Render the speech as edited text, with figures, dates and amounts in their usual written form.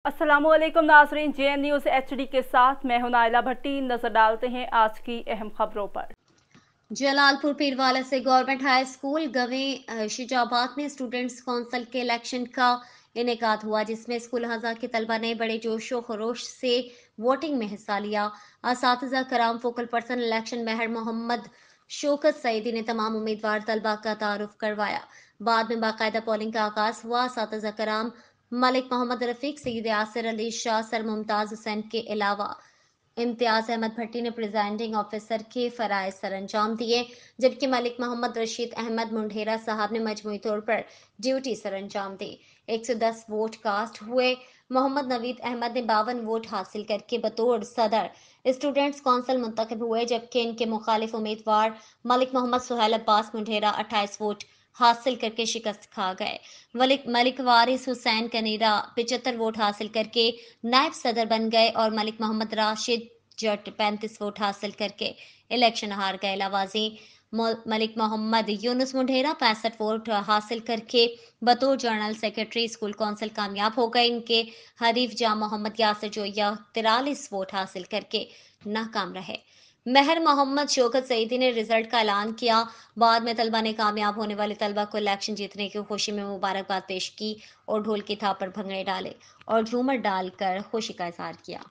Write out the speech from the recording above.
अस्सलाम वालेकुम नाज़रीन, JN न्यूज़ HD के साथ मैं हूं नाइला भट्टी। नजर डालते हैं आज की अहम खबरों पर। जलालपुर पीरवाला से गवर्नमेंट हाई स्कूल गवें शिजाबाद में स्टूडेंट्स काउंसिल के इलेक्शन का इनेकाद हुआ, जिसमें स्कूल हज़ा के तलबा ने बड़े जोशो खरोश से वोटिंग में हिस्सा लिया। असातिज़ा कराम फोकल पर्सन इलेक्शन महर मोहम्मद शौकत सईदी ने तमाम उम्मीदवार तलबा का तारुफ करवाया। बाद में बाकायदा पोलिंग का आगाज हुआ। असातिज़ा कराम मलिक मोहम्मद रफीक, सईद यासिर अली शाह, सर मुमताज हुसैन के अलावा इम्तियाज अहमद भट्टी ने प्रिजाइडिंग ऑफिसर के फराइज सर अंजाम दिए, जबकि मलिक मोहम्मद रशीद अहमद मुंडेरा साहब ने मजमूई तौर पर ड्यूटी सर अंजाम दी। 110 वोट कास्ट हुए। मोहम्मद नवीद अहमद ने 52 वोट हासिल करके बतौर सदर स्टूडेंट्स काउंसिल मुंतखब हुए, जबकि इनके मुखालिफ उम्मीदवार मलिक मोहम्मद सुहेल अब्बास मुंडेरा 28 वोट हासिल करके शिकस्त खा गए। मलिक वारिस हुसैन कनीरा 75 वोट हासिल करके नायब सदर बन गए और मलिक मोहम्मद राशिद जट 35 वोट हासिल करके इलेक्शन हार गए। लवाजी मलिक मोहम्मद यूनुस मुंडेरा 65 वोट हासिल करके बतौर जनरल सेक्रेटरी स्कूल काउंसिल कामयाब हो गए। इनके हरीफ जा मोहम्मद यासिर जोया 43 वोट हासिल करके नाकाम रहे। महर मोहम्मद शौकत सईदी ने रिजल्ट का ऐलान किया। बाद में तलबा ने कामयाब होने वाले तलबा को इलेक्शन जीतने की खुशी में मुबारकबाद पेश की और ढोल की थाप पर भंगड़े डाले और झूमर डालकर खुशी का इजहार किया।